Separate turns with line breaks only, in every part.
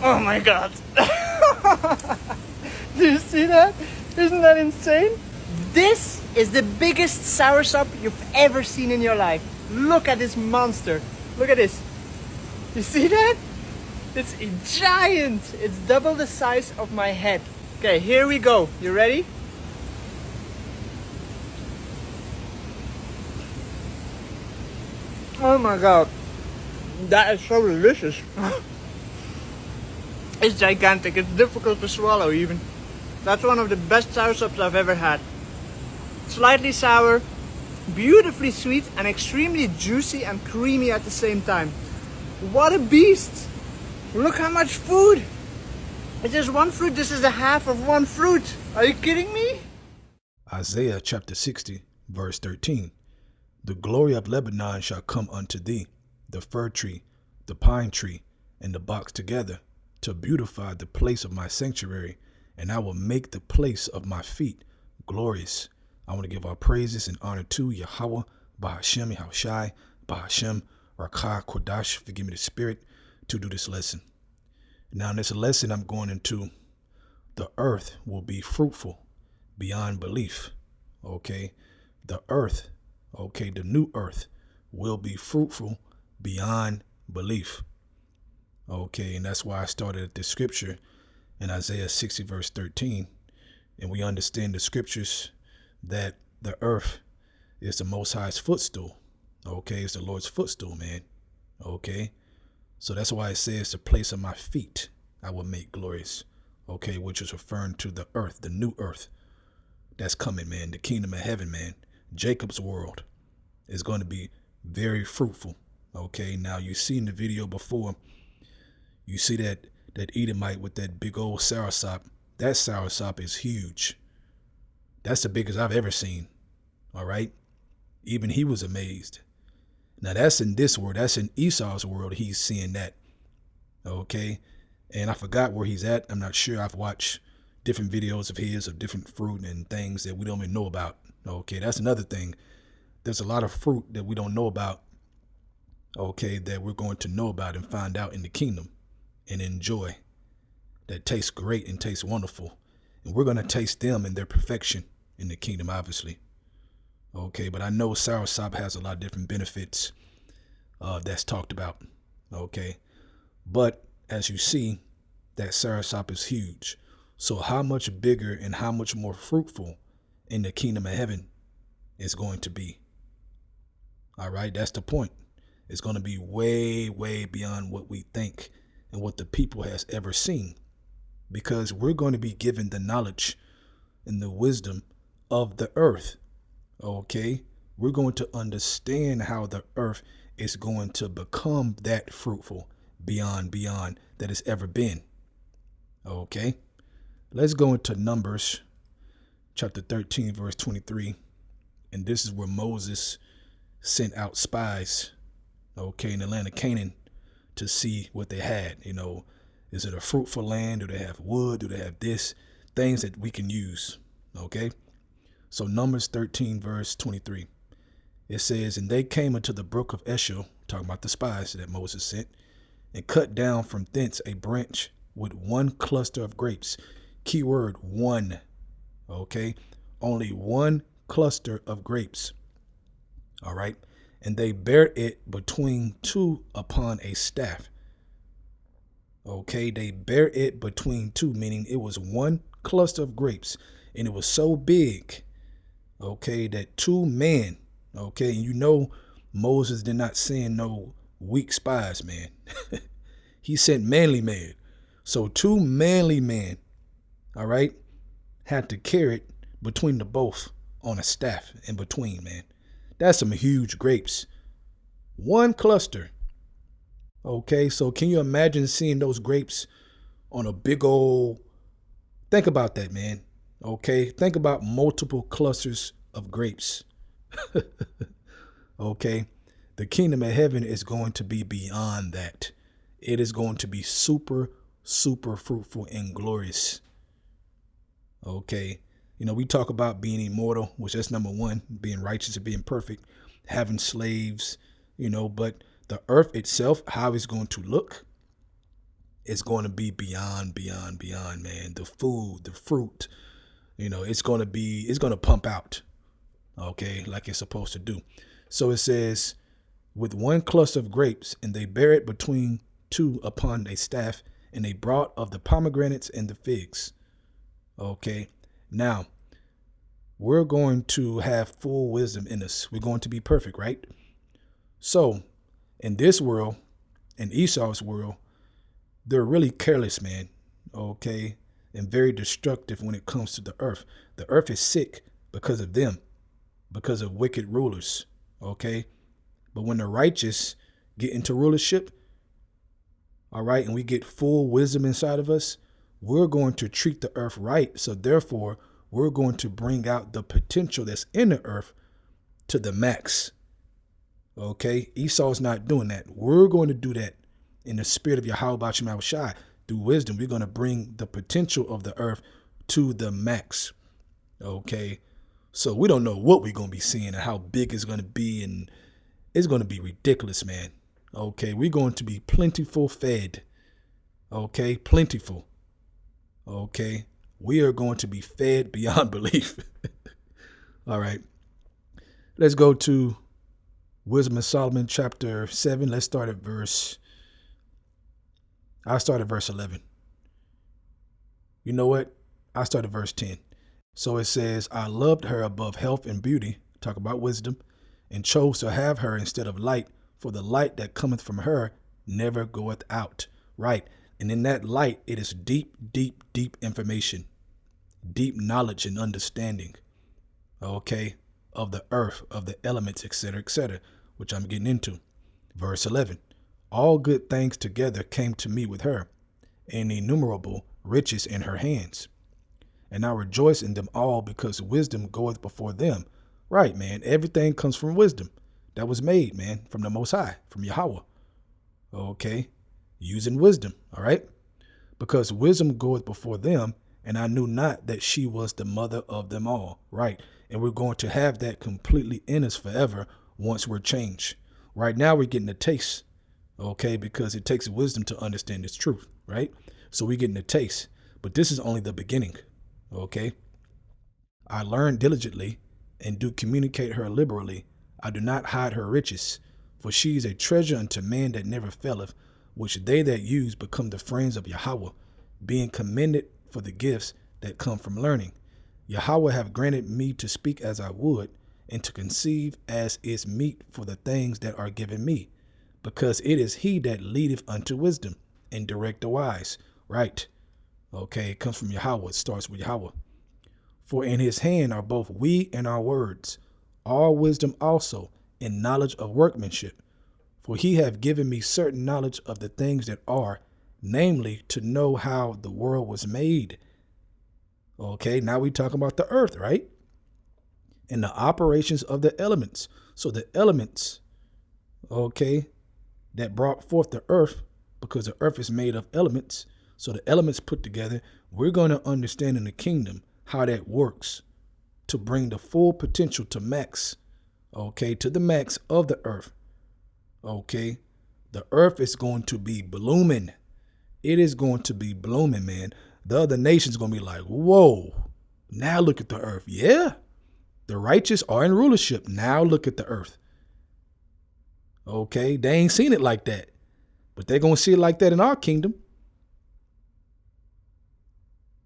Oh my God. Do you see that? Isn't that insane? This is the biggest soursop you've ever seen in your life. Look at this monster. Look at this. You see that? It's a giant. It's double the size of my head. Okay, here we go. You ready? Oh my God. That is so delicious. It's gigantic. It's difficult to swallow even. That's one of the best soursops I've ever had. Slightly sour, beautifully sweet, and extremely juicy and creamy at the same time. What a beast! Look how much food! It's just one fruit. This is the half of one fruit. Are you kidding me?
Isaiah chapter 60, verse 13. The glory of Lebanon shall come unto thee, the fir tree, the pine tree, and the box together, to beautify the place of my sanctuary, and I will make the place of my feet glorious. I want to give our praises and honor to Yahweh, Bahashem, Yahushai, Bahashem, Rakah, Kodash, forgive me the spirit, to do this lesson. Now in this lesson I'm going into the earth will be fruitful beyond belief. Okay, the earth, okay, the new earth will be fruitful beyond belief. Okay, and that's why I started at this scripture in Isaiah 60 verse 13. And we understand the scriptures that the earth is the Most High's footstool. Okay, it's the Lord's footstool, man. Okay, so that's why it says the place of my feet I will make glorious. Okay, which is referring to the earth, the new earth that's coming, man. The kingdom of heaven, man. Jacob's world is going to be very fruitful. Okay, now you seen the video before. You see that Edomite with that big old soursop. That soursop is huge. That's the biggest I've ever seen. All right. Even he was amazed. Now that's in this world. That's in Esau's world. He's seeing that. Okay. And I forgot where he's at. I'm not sure. I've watched different videos of his of different fruit and things that we don't even know about. Okay. That's another thing. There's a lot of fruit that we don't know about. Okay. That we're going to know about and find out in the kingdom and enjoy. That tastes great and tastes wonderful. And we're going to taste them in their perfection in the kingdom, obviously. Okay, but I know soursop has a lot of different benefits that's talked about. Okay, but as you see, that soursop is huge. So how much bigger and how much more fruitful in the kingdom of heaven is going to be? All right, that's the point. It's going to be way, way beyond what we think and what the people has ever seen. Because we're going to be given the knowledge and the wisdom of the earth. Okay, we're going to understand how the earth is going to become that fruitful beyond that it's ever been. Okay, let's go into Numbers chapter 13 verse 23, and this is where Moses sent out spies, okay, in the land of Canaan to see what they had. You know, is it a fruitful land? Do they have wood? Do they have this? Things that we can use. Okay. So Numbers 13 verse 23. It says, and they came into the brook of Eshel, talking about the spies that Moses sent, and cut down from thence a branch with one cluster of grapes. Keyword one. Okay. Only one cluster of grapes. All right. And they bare it between two upon a staff. Okay, they bear it between two, meaning it was one cluster of grapes, and it was so big, okay, that two men, okay, and you know Moses did not send no weak spies, man. He sent manly men. So two manly men, all right, had to carry it between the both on a staff in between, man. That's some huge grapes. One cluster. Okay, so can you imagine seeing those grapes on a big old, think about that, man. Okay, think about multiple clusters of grapes. Okay, the kingdom of heaven is going to be beyond that. It is going to be super, super fruitful and glorious. Okay, you know, we talk about being immortal, which that's number one, being righteous and being perfect, having slaves, you know, but the earth itself, how it's going to look, is going to be beyond, man. The food, the fruit, it's going to pump out, okay, like it's supposed to do. So it says, with one cluster of grapes, and they bear it between two upon a staff, and they brought of the pomegranates and the figs. Okay, now we're going to have full wisdom in us. We're going to be perfect, right? So in this world, in Esau's world, they're really careless, man. Okay, and very destructive when it comes to the earth. The earth is sick because of them, because of wicked rulers. Okay, but when the righteous get into rulership, all right, and we get full wisdom inside of us, we're going to treat the earth right. So therefore, we're going to bring out the potential that's in the earth to the max. Okay, Esau's not doing that. We're going to do that in the spirit of Yahweh B'Shem Shai. Through wisdom, we're going to bring the potential of the earth to the max. Okay, so we don't know what we're going to be seeing and how big it's going to be, and it's going to be ridiculous, man. Okay, we're going to be plentiful fed. Okay, plentiful. Okay, we are going to be fed beyond belief. All right, let's go to Wisdom of Solomon chapter 7. Let's start at I'll start at verse 11. You know what? I'll start at verse 10. So it says, I loved her above health and beauty, talk about wisdom, and chose to have her instead of light, for the light that cometh from her never goeth out. Right. And in that light, it is deep, deep, deep information, deep knowledge and understanding, okay, of the earth, of the elements, etc., which I'm getting into. Verse 11, all good things together came to me with her, and innumerable riches in her hands. And I rejoice in them all, because wisdom goeth before them. Right, man. Everything comes from wisdom that was made, man, from the Most High, from Yahweh. Okay, using wisdom, all right? Because wisdom goeth before them, and I knew not that she was the mother of them all. Right, and we're going to have that completely in us forever once we're changed. Right now, we're getting a taste, okay, because it takes wisdom to understand this truth, right? So we're getting a taste, but this is only the beginning, okay? I learn diligently and do communicate her liberally. I do not hide her riches, for she is a treasure unto man that never faileth, which they that use become the friends of Yahweh, being commended for the gifts that come from learning. Yahweh have granted me to speak as I would, and to conceive as is meet for the things that are given me, because it is he that leadeth unto wisdom, and direct the wise. Right. Okay, it comes from Yahweh. It starts with Yahweh. For in his hand are both we and our words, all wisdom also, and knowledge of workmanship. For he hath given me certain knowledge of the things that are, namely, to know how the world was made. Okay, now we talk about the earth, right? And the operations of the elements. So the elements, okay, that brought forth the earth, because the earth is made of elements. So the elements put together, we're going to understand in the kingdom how that works to bring the full potential to max, okay, to the max of the earth. Okay, the earth is going to be blooming. It is going to be blooming, man. The other nations going to be like, whoa, now look at the earth. Yeah, the righteous are in rulership. Now look at the earth. Okay, they ain't seen it like that, but they're going to see it like that in our kingdom.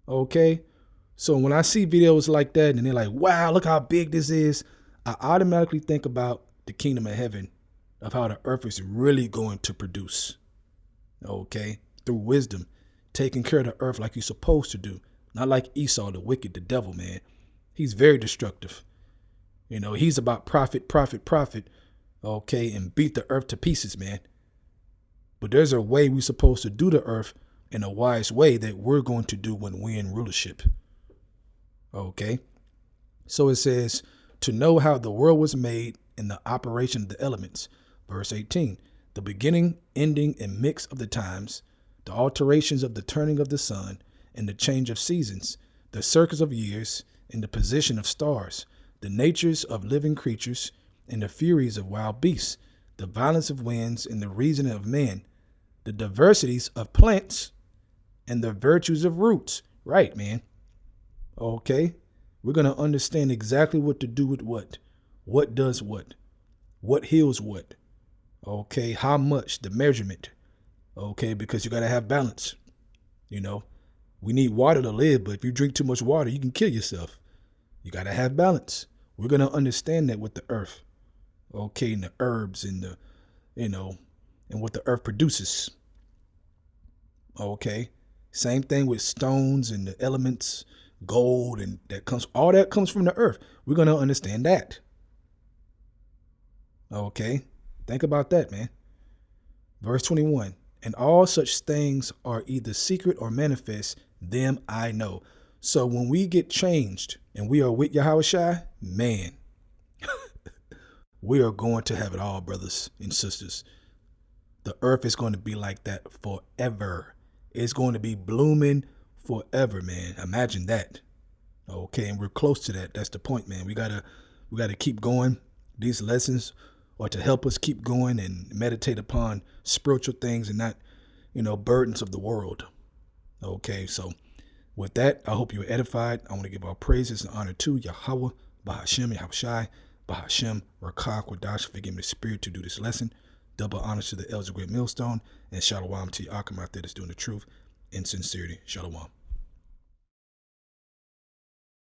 Okay, so when I see videos like that and they're like, wow, look how big this is, I automatically think about the kingdom of heaven, of how the earth is really going to produce, okay, through wisdom, taking care of the earth like you're supposed to do. Not like Esau, the wicked, the devil, man. He's very destructive. You know, he's about profit, okay, and beat the earth to pieces, man. But there's a way we're supposed to do the earth in a wise way that we're going to do when we're in rulership. Okay. So it says, to know how the world was made and the operation of the elements. Verse 18, the beginning, ending, and mix of the times, the alterations of the turning of the sun and the change of seasons, the circles of years and the position of stars, the natures of living creatures and the furies of wild beasts, the violence of winds and the reasoning of men, the diversities of plants, and the virtues of roots. Right, man. Okay. We're going to understand exactly what to do with what does what heals what. Okay. How much, the measurement. Okay. Because you got to have balance. You know, we need water to live, but if you drink too much water, you can kill yourself. You got to have balance. We're going to understand that with the earth. Okay. And the herbs and and what the earth produces. Okay. Same thing with stones and the elements, gold, and all that comes from the earth. We're going to understand that. Okay. Think about that, man. Verse 21. And all such things are either secret or manifest, them I know. So when we get changed and we are with Yahushua, man, we are going to have it all, brothers and sisters. The earth is going to be like that forever. It's going to be blooming forever, man. Imagine that. Okay, and we're close to that. That's the point, man. We gotta keep going. These lessons are to help us keep going and meditate upon spiritual things and not, burdens of the world. Okay, so with that, I hope you were edified. I want to give all praises and honor to Yahweh, Bahashem, Yahushai, Bahashem, Rakah, Quadash, for giving me the spirit to do this lesson. Double honors to the elders of Great Millstone, and shalom to Yaakam out there that's doing the truth in sincerity. Shalom.